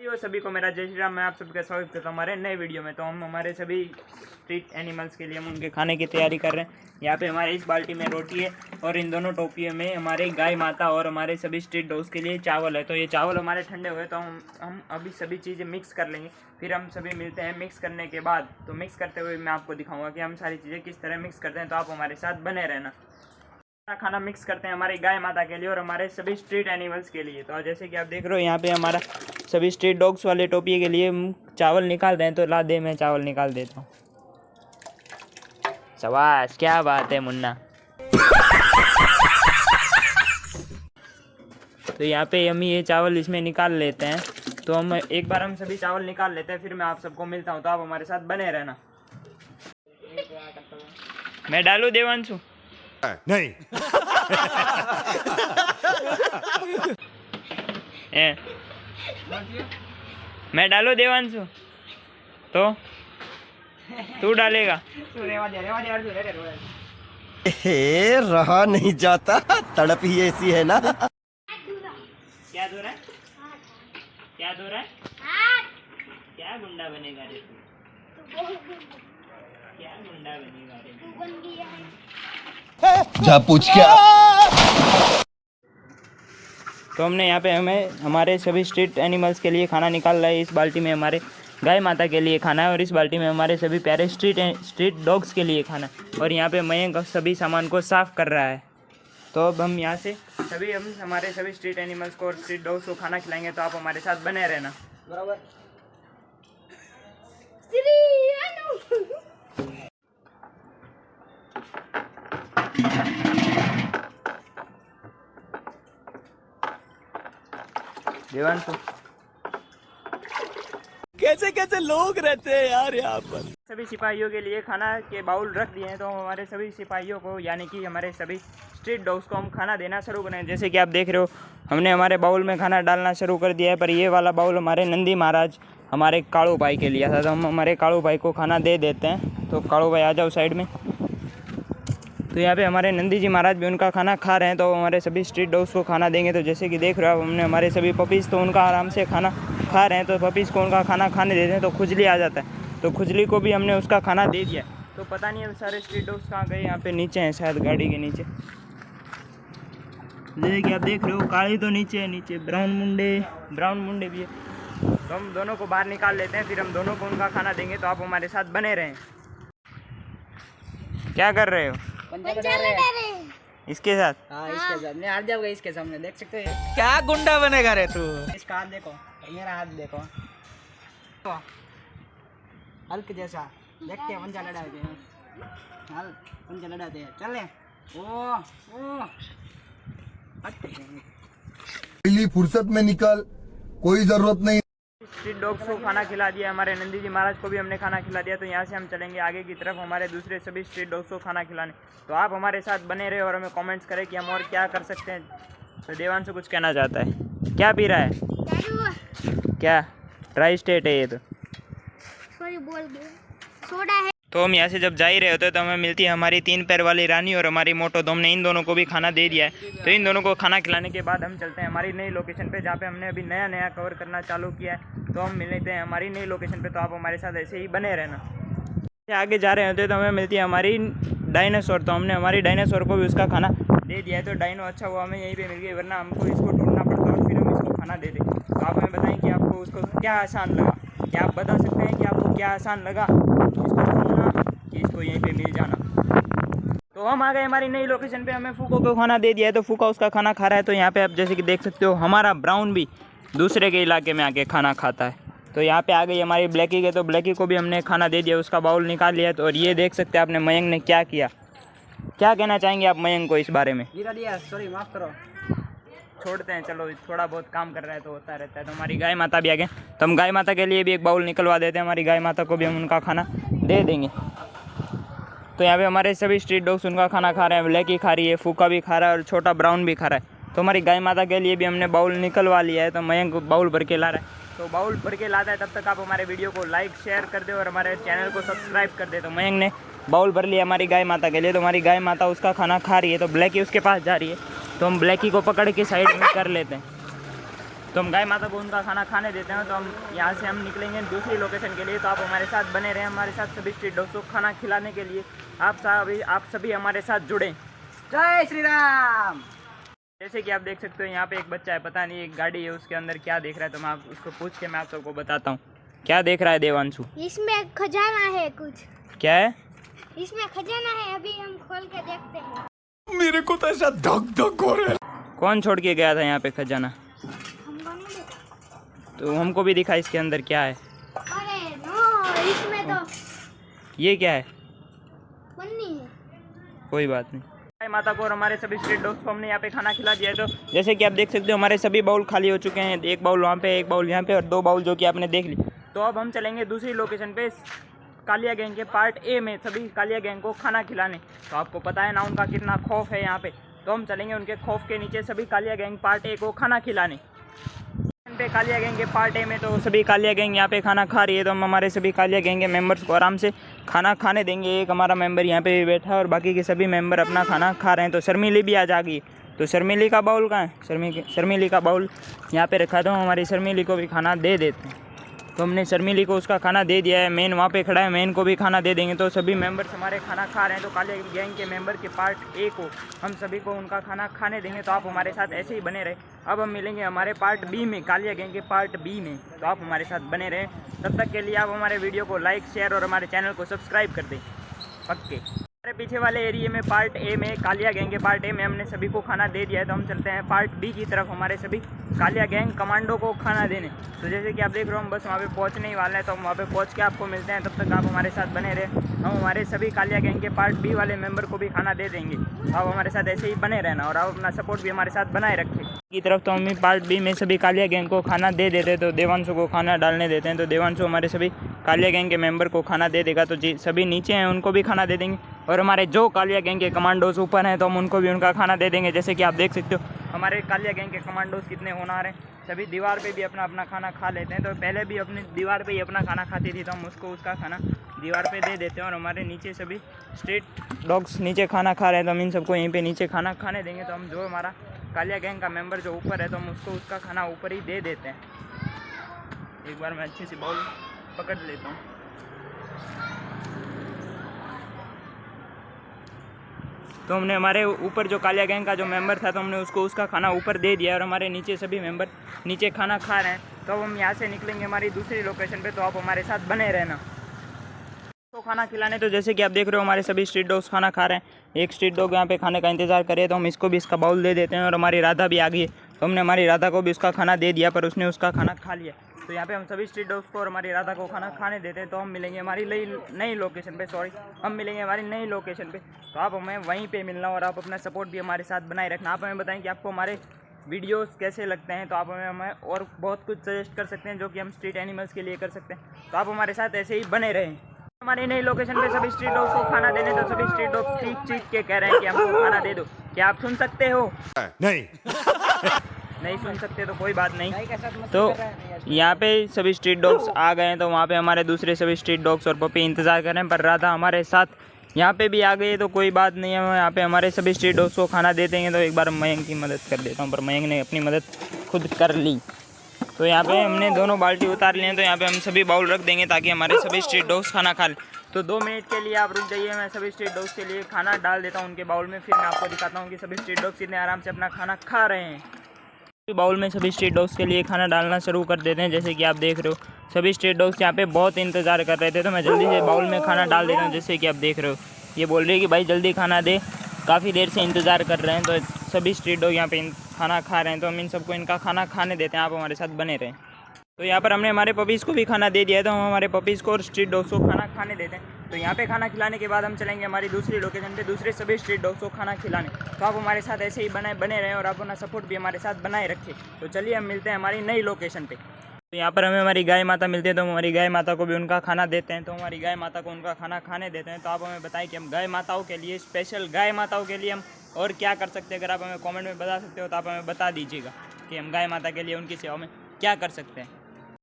सभी को मेरा जय श्री राम। मैं आप सबका स्वागत करता हूँ हमारे नए वीडियो में। तो हम हमारे सभी स्ट्रीट एनिमल्स के लिए हम उनके खाने की तैयारी कर रहे हैं। यहाँ पे हमारे इस बाल्टी में रोटी है और इन दोनों टोपियों में हमारे गाय माता और हमारे सभी स्ट्रीट डॉग्स के लिए चावल है। तो ये चावल हमारे ठंडे हुए तो हम अभी सभी चीज़ें मिक्स कर लेंगे, फिर हम सभी मिलते हैं मिक्स करने के बाद। तो मिक्स करते हुए मैं आपको दिखाऊँगा कि हम सारी चीज़ें किस तरह मिक्स करते हैं। तो आप हमारे साथ बने रहना। खाना मिक्स करते हैं हमारी गाय माता के लिए और हमारे सभी स्ट्रीट एनिमल्स के लिए। तो जैसे कि आप देख रहे हो यहाँ पे हमारा सभी स्ट्रीट डॉग्स वाले टोपी के लिए चावल निकाल रहे हैं। तो ला दे, मैं चावल निकाल देता हूँ। शाबाश, क्या बात है मुन्ना। तो यहाँ पे हम ये चावल इसमें निकाल लेते हैं। तो हम एक बार हम सभी चावल निकाल लेते हैं, फिर मैं आप सबको मिलता हूँ। तो आप हमारे साथ बने रहना। मैं डालू देवांशु? नहीं। मैं डालू देवांशु? तो तू डालेगा? रहा नहीं जाता, तड़प ही ऐसी है ना। क्या दो रहा है? क्या दो रहा है? क्या गुंडा बनेगा रे तू? क्या गुंडा बनेगा रे? जा पूछ क्या। तो हमने यहाँ पे हमारे सभी स्ट्रीट एनिमल्स के लिए खाना निकाल रहा है। इस बाल्टी में हमारे गाय माता के लिए खाना है और इस बाल्टी में हमारे सभी प्यारे स्ट्रीट डॉग्स के लिए खाना है। और यहाँ पे मयंक सभी सामान को साफ़ कर रहा है। तो अब हम यहाँ से हम हमारे सभी स्ट्रीट एनिमल्स को और स्ट्रीट डॉग्स को खाना खिलाएंगे। तो आप हमारे साथ बने रहना। बराबर। देवांशु, कैसे कैसे लोग रहते हैं यार यहाँ पर। सभी सिपाहियों के लिए खाना के बाउल रख दिए हैं। तो हमारे सभी सिपाहियों को यानी कि हमारे सभी स्ट्रीट डॉग्स को हम खाना देना शुरू करें। जैसे कि आप देख रहे हो हमने हमारे बाउल में खाना डालना शुरू कर दिया है। पर ये वाला बाउल हमारे नंदी महाराज हमारे कालू भाई के लिए था। तो हम हमारे कालू भाई को खाना दे देते हैं। तो कालू भाई आ जाओ साइड में। तो यहाँ पे हमारे नंदी जी महाराज भी उनका खाना खा रहे हैं। तो हमारे सभी स्ट्रीट डॉग्स को खाना देंगे। तो जैसे कि देख रहे हो हमने हमारे सभी पपीज़ तो उनका आराम से खाना खा रहे हैं। तो पपीज़ को उनका खाना खाने देते हैं तो खुजली आ जाता है। तो खुजली को भी हमने उसका खाना दे दिया। तो पता नहीं अब सारे स्ट्रीट डॉग्स कहाँ गए। यहाँ पे नीचे हैं शायद, गाड़ी के नीचे। जैसे कि आप देख रहे हो काली तो नीचे है, नीचे ब्राउन मुंडे भी है। तो हम दोनों को बाहर निकाल लेते हैं, फिर हम दोनों को उनका खाना देंगे। तो आप हमारे साथ बने रहें। क्या कर रहे हो? इसके साथ? हाँ, इसके साथ नहीं हाथ जाओगे। इसके सामने देख सकते हो क्या गुंडा बनेगा रे तू। इसका हाथ देखो, मेरा हाथ देखो, हल्क जैसा देखते हैं। पंजा लड़ाते हैं, पंजा लड़ाते हैं। चले ओ पहली फुर्सत में निकल, कोई जरूरत नहीं। स्ट्रीट डॉग्स को खाना खिला दिया, हमारे नंदी जी महाराज को भी हमने खाना खिला दिया। तो यहाँ से हम चलेंगे आगे की तरफ हमारे दूसरे सभी स्ट्रीट डॉग्स को खाना खिलाने। तो आप हमारे साथ बने रहे और हमें कमेंट्स करें कि हम और क्या कर सकते हैं। तो देवांशु कुछ कहना चाहता है। क्या पी रहा है? क्या ट्राई स्टेट है ये? तो सोडा है। तो हम यहाँ से जब जा ही रहे होते हैं तो हमें मिलती है हमारी 3 पैर वाली रानी और हमारी मोटो। तो हमने इन दोनों को भी खाना दे दिया है। तो इन दोनों को खाना खिलाने के बाद हम चलते हैं हमारी नई लोकेशन पे, जहाँ पे हमने अभी नया कवर करना चालू किया है। तो हम मिलते हैं हमारी नई लोकेशन पे। तो आप हमारे साथ ऐसे ही बने रहना। आगे जा रहे होते तो हमें मिलती है हमारी डायनासोर। तो हमने हमारी डायनासोर को भी उसका खाना दे दिया है। तो डायनो अच्छा हुआ हमें यहीं पर मिल गई, वरना हमको इसको ढूंढना पड़ता और फिर हम इसको खाना दे दें। तो आप हमें बताएँ कि आपको उसको क्या आसान लगा। क्या आप बता सकते हैं कि आपको क्या आसान लगा, इसको ढूंढना कि इसको यहीं पे मिल जाना? तो हम आ गए हमारी नई लोकेशन पे। हमें फूको को खाना दे दिया है। तो फूका उसका खाना खा रहा है। तो यहाँ पे आप जैसे कि देख सकते हो हमारा ब्राउन भी दूसरे के इलाके में आके खाना खाता है। तो यहाँ पे आ गई हमारी ब्लैकी के। तो ब्लैकी को भी हमने खाना दे दिया, उसका बाउल निकाल लिया। तो और ये देख सकते हैं आपने मयंक ने क्या किया। क्या कहना चाहेंगे आप मयंक को इस बारे में? गिरा दिया, सॉरी माफ करो। छोड़ते हैं, चलो थोड़ा बहुत काम कर रहा है तो होता रहता है। तो हमारी गाय माता भी आ गए। तो हम गाय माता के लिए भी एक बाउल निकलवा देते हैं। हमारी गाय माता को भी हम उनका खाना दे देंगे। तो यहाँ पे हमारे सभी स्ट्रीट डॉग्स उनका खाना खा रहे हैं। ब्लैकी खा रही है, फूका भी खा रहा है और छोटा ब्राउन भी खा रहा है। तो हमारी गाय माता के लिए भी हमने बाउल निकलवा लिया है। तो मयंक बाउल भर के ला रहा है। तो बाउल भर के लाता है, तब तक आप हमारे वीडियो को लाइक शेयर कर दे और हमारे चैनल को सब्सक्राइब कर दे। तो मयंक ने बाउल भर लिया हमारी गाय माता के लिए। तो हमारी गाय माता उसका खाना खा रही है। तो ब्लैकी उसके पास जा रही है। तो हम ब्लैकी को पकड़ के साइड में कर लेते हैं। तो हम गाय माता को उनका खाना खाने देते हैं। तो हम यहाँ से हम निकलेंगे दूसरी लोकेशन के लिए। तो आप हमारे साथ बने रहें, हमारे साथ सभी स्ट्रीट डॉग्स को खाना खिलाने के लिए आप सभी हमारे साथ जुड़ें। जय श्री राम। जैसे कि आप देख सकते हो यहाँ पे एक बच्चा है, पता नहीं एक गाड़ी है उसके अंदर क्या देख रहा है, तो मैं उसको पूछ के मैं आप सबको बताता हूँ। क्या देख रहा है देवांशु? इसमें खजाना है कुछ। क्या है? इसमें खजाना है, अभी हम खोल के देखते हैं। मेरे को तो ऐसा धक धक हो रहा है। कौन छोड़ के गया था यहाँ पे खजाना? हमको नहीं देखा। तो हमको भी दिखा इसके अंदर क्या है। अरे नो, इसमें तो ये क्या है? पन्नी है। कोई बात नहीं। गाय माता को और हमारे सभी स्ट्रीट डॉग्स को हमने यहाँ पे खाना खिला दिया है। तो जैसे कि आप देख सकते हो हमारे सभी बाउल खाली हो चुके हैं। एक बाउल वहाँ पे, एक बाउल यहाँ पे और 2 बाउल जो कि आपने देख ली। तो अब हम चलेंगे दूसरी लोकेशन पे कालिया गैंग के पार्ट ए में सभी कालिया गैंग को खाना खिलाने। तो आपको पता है ना उनका कितना खौफ है यहाँ पे। तो हम चलेंगे उनके खौफ के नीचे सभी कालिया गैंग पार्ट ए को खाना खिलाने। पे कालिया गैंग के पार्ट ए में तो सभी कालिया गैंग यहाँ पे खाना खा रही है। तो हम हमारे सभी कालिया गैंग के मेंबर्स को आराम से खाना खाने देंगे। एक हमारा मेंबर यहाँ पे बैठा है और बाकी के सभी मेंबर अपना खाना खा रहे हैं। तो शर्मिली भी आ गई। तो शर्मिली का बाउल कहाँ है? शर्मिली का बाउल यहाँ पे रखा था। हमारी शर्मिली को भी खाना दे देते हैं। तो हमने शर्मिली को उसका खाना दे दिया है। मेन वहाँ पे खड़ा है, मेन को भी खाना दे देंगे। तो सभी मेंबर्स हमारे खाना खा रहे हैं। तो कालिया गैंग के मेंबर के पार्ट ए को हम सभी को उनका खाना खाने देंगे। तो आप हमारे साथ ऐसे ही बने रहे। अब हम मिलेंगे हमारे पार्ट बी में, कालिया गैंग के पार्ट बी में। तो आप हमारे साथ बने रहें। तब तक के लिए आप हमारे वीडियो को लाइक, शेयर और हमारे चैनल को सब्सक्राइब कर दें पक्के। हमारे पीछे वाले एरिया में पार्ट ए में, कालिया गैंग के पार्ट ए में हमने सभी को खाना दे दिया है। तो हम चलते हैं पार्ट बी की तरफ, हमारे सभी कालिया गैंग कमांडो को खाना देने। तो जैसे कि आप देख रहे हो हम बस वहाँ पे पहुँचने ही वाले हैं। तो हम वहाँ पे पहुँच के आपको मिलते हैं। तब तक आप हमारे साथ बने रहे। हम हमारे सभी कालिया गैंग के पार्ट बी वाले मेंबर को भी खाना दे देंगे। आप हमारे साथ ऐसे ही बने रहना और आप अपना सपोर्ट भी हमारे साथ बनाए रखें की तरफ। तो हम पार्ट बी में सभी कालिया गैंग को खाना दे देते हैं। तो देवांशु को खाना डालने देते हैं। तो देवांशु हमारे सभी कालिया गैंग के मेंबर को खाना दे देगा। तो जी सभी नीचे हैं उनको भी खाना दे देंगे। और हमारे जो कालिया गैंग के कमांडोज ऊपर हैं तो हम उनको भी उनका खाना दे देंगे। जैसे कि आप देख सकते हो हमारे कालिया गैंग के कमांडोज कितने होनहार हैं। सभी दीवार पे भी अपना अपना खाना खा लेते हैं। तो पहले भी अपनी दीवार पे ही अपना खाना खाती थी। तो हम उसको उसका खाना दीवार पे दे देते हैं। और हमारे नीचे सभी स्ट्रीट डॉग्स नीचे खाना खा रहे हैं। तो हम इन सबको यहीं पे नीचे खाना खाने देंगे। तो हम जो हमारा कालिया गैंग का मेंबर जो ऊपर है तो हम उसको उसका खाना ऊपर ही दे देते हैं। एक बार मैं अच्छे से बाउल पकड़ लेता हूँ। तो हमने हमारे ऊपर जो कालिया गैंग का जो मेंबर था तो हमने उसको उसका खाना ऊपर दे दिया। और हमारे नीचे सभी मेंबर नीचे खाना खा रहे हैं। तो अब हम यहाँ से निकलेंगे हमारी दूसरी लोकेशन पे। तो आप हमारे साथ बने रहना। तो खाना खिलाने तो जैसे कि आप देख रहे हो हमारे सभी स्ट्रीट डॉग्स खाना खा रहे हैं। एक स्ट्रीट डॉग यहाँ पे खाने का इंतजार करे तो हम इसको भी इसका बाउल दे देते हैं। और हमारी राधा भी आ गई है। तो हमने हमारी राधा को भी उसका खाना दे दिया, पर उसने उसका खाना खा लिया। तो यहाँ पे हम सभी स्ट्रीट डॉग्स को और हमारी राधा को खाना खाने देते हैं। तो हम मिलेंगे हमारी नई लोकेशन पे, हम मिलेंगे हमारी नई लोकेशन पे। तो आप हमें वहीं पे मिलना और आप अपना सपोर्ट भी हमारे साथ बनाए रखना। आप हमें बताएं कि आपको हमारे वीडियोस कैसे लगते हैं। तो आप हमें और बहुत कुछ सजेस्ट कर सकते हैं जो कि हम स्ट्रीट एनिमल्स के लिए कर सकते हैं। तो आप हमारे साथ ऐसे ही बने रहें। हमारी नई लोकेशन पे सभी स्ट्रीट डॉग्स को खाना देने। तो सभी स्ट्रीट डॉग चीख के कह रहे हैं कि हमको खाना दे दो। क्या आप सुन सकते हो? नहीं सुन सकते तो कोई बात नहीं। तो यहाँ पे सभी स्ट्रीट डॉग्स आ गए हैं। तो वहाँ पे हमारे दूसरे सभी स्ट्रीट डॉग्स और पपी इंतज़ार कर रहे हैं। पर राधा हमारे साथ यहाँ पे भी आ गई है। तो कोई बात नहीं है, यहाँ पे हमारे सभी स्ट्रीट डॉग्स को खाना दे देंगे। तो एक बार मयंक की मदद कर देता हूँ, पर मयंक ने अपनी मदद खुद कर ली। तो यहाँ पे हमने दोनों बाल्टी उतार लिए हैं। तो यहाँ पे हम सभी बाउल रख देंगे ताकि हमारे सभी स्ट्रीट डॉग्स खाना खा लें। तो 2 मिनट के लिए आप रुक जाइए, मैं सभी स्ट्रीट डॉग्स के लिए खाना डाल देता हूँ उनके बाउल में। फिर मैं आपको दिखाता हूँ कि सभी स्ट्रीट डॉग्स कितने आराम से अपना खाना खा रहे हैं। बाउल में सभी स्ट्रीट डॉग्स के लिए खाना डालना शुरू कर देते हैं। जैसे कि आप देख रहे हो सभी स्ट्रीट डॉग्स यहाँ पे बहुत इंतज़ार कर रहे थे। तो मैं जल्दी से बाउल में खाना डाल देता हूँ। जैसे कि आप देख रहे हो ये बोल रहे हैं कि भाई जल्दी खाना दे, काफ़ी देर से इंतज़ार कर रहे हैं। तो सभी स्ट्रीट डॉग यहाँ पे खाना खा रहे हैं। तो हम इन सबको इनका खाना खाने देते हैं। आप हमारे साथ बने रहें। तो यहाँ पर हमने हमारे पपीज़ को भी खाना दे दिया है। तो हम हमारे पपीज़ को और स्ट्रीट डॉग्स को खाना खाने देते हैं। तो यहाँ पे खाना खिलाने के बाद हम चलेंगे हमारी दूसरी लोकेशन पे दूसरे सभी स्ट्रीट डॉग्स को खाना खिलाने। तो आप हमारे साथ ऐसे ही बने रहें और आप अपना सपोर्ट भी हमारे साथ बनाए रखें। तो चलिए हम मिलते हैं हमारी नई लोकेशन पे। तो यहाँ पर हमें हमारी गाय माता मिलती है। तो हम हमारी गाय माता को भी उनका खाना देते हैं। तो हमारी गाय माता को उनका खाना खाने देते हैं। तो आप हमें बताएं कि हम गाय माताओं के लिए, स्पेशल गाय माताओं के लिए हम और क्या कर सकते हैं। अगर आप हमें कमेंट में बता सकते हो तो आप हमें बता दीजिएगा कि हम गाय माता के लिए उनकी सेवा में क्या कर सकते हैं।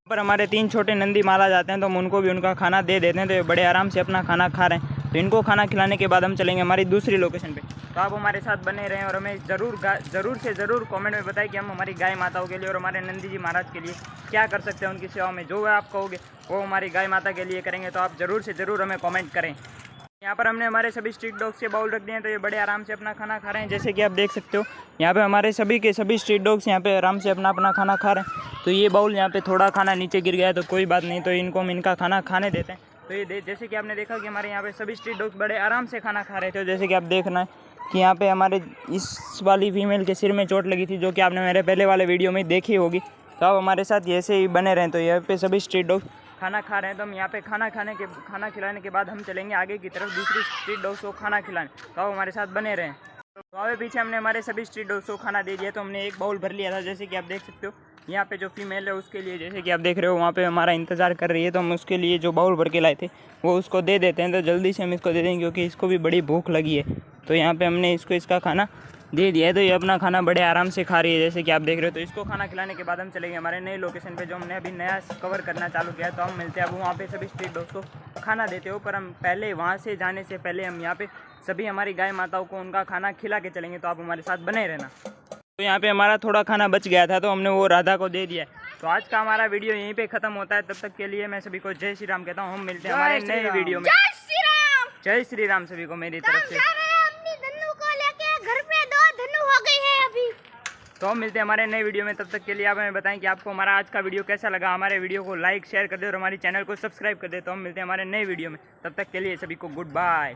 पर हमारे 3 छोटे नंदी माला जाते हैं। तो हम उनको भी उनका खाना दे देते हैं। तो ये बड़े आराम से अपना खाना खा रहे हैं। तो इनको खाना खिलाने के बाद हम चलेंगे हमारी दूसरी लोकेशन पे। तो आप हमारे साथ बने रहें और हमें ज़रूर से ज़रूर कमेंट में बताएं कि हम हमारी गाय माताओं के लिए और हमारे नंदी जी महाराज के लिए क्या कर सकते हैं उनकी सेवा में। जो आप कहोगे वो हमारी गाय माता के लिए करेंगे, तो आप ज़रूर से ज़रूर हमें कमेंट करें। यहाँ पर हमने हमारे सभी स्ट्रीट डॉग्स के बाउल रख दिए हैं, तो ये बड़े आराम से अपना खाना खा रहे हैं। जैसे कि आप देख सकते हो यहाँ पे हमारे सभी के सभी स्ट्रीट डॉग्स यहाँ पे आराम से अपना खाना खा रहे हैं। तो ये बाउल यहाँ पे थोड़ा खाना नीचे गिर गया है तो कोई बात नहीं, तो इनको हम इनका खाना खाने देते हैं। तो ये जैसे कि आपने देखा कि हमारे यहाँ पे सभी स्ट्रीट डॉग्स बड़े आराम से खाना खा रहे थे। जैसे कि आप देखना है कि यहाँ पे हमारे इस वाली फीमेल के सिर में चोट लगी थी, जो कि आपने मेरे पहले वाले वीडियो में देखी होगी। तो आप हमारे साथ ऐसे ही बने रहें। तो यहाँ पे सभी स्ट्रीट डॉग्स खाना खा रहे हैं, तो हम यहाँ पे खाना खिलाने के बाद हम चलेंगे आगे की तरफ दूसरी स्ट्रीट डॉग्स को खाना खिलाने। तो आप हमारे साथ बने रहें। तो अभी पीछे हमने हमारे सभी स्ट्रीट डॉग्स को खाना दे दिया, तो हमने एक बाउल भर लिया था। जैसे कि आप देख सकते हो यहाँ पे जो फीमेल है उसके लिए, जैसे कि आप देख रहे हो वहाँ पे हमारा इंतज़ार कर रही है, तो हम उसके लिए जो बाउल भर के लाए थे वो उसको दे देते हैं। तो जल्दी से हम इसको दे देंगे क्योंकि इसको भी बड़ी भूख लगी है। तो यहाँ पे हमने इसको इसका खाना दे दिया है, तो ये अपना खाना बड़े आराम से खा रही है जैसे कि आप देख रहे हो। तो इसको खाना खिलाने के बाद हम चलेंगे हमारे नए लोकेशन पे, जो हमने अभी नया कवर करना चालू किया है। तो हम मिलते हैं अब वहाँ पे सभी स्ट्रीट डॉग्स को खाना देते हो, पर हम पहले वहाँ से जाने से पहले हम यहाँ पे सभी हमारी गाय माताओं को उनका खाना खिला के चलेंगे। तो आप हमारे साथ बने रहना। तो यहाँ पे हमारा थोड़ा खाना बच गया था, तो हमने वो राधा को दे दिया है। तो आज का हमारा वीडियो यहीं पे ख़त्म होता है। तब तक के लिए मैं सभी को जय श्री राम कहता हूँ। हम मिलते हैं हमारे नए वीडियो में। जय श्री राम। जय श्री राम सभी को मेरी तरफ से। जा रहे हैं अपनी धन्नू को लेके, घर पे 2 धन्नू हो गई है अभी। तो हम मिलते हैं हमारे नए वीडियो में। तब तक के लिए आप हमें बताएं कि आपको हमारा आज का वीडियो कैसा लगा। हमारे वीडियो को लाइक शेयर कर दे और हमारे चैनल को सब्सक्राइब कर दे। तो हम मिलते हैं हमारे नए वीडियो में। तब तक के लिए सभी को गुड बाय।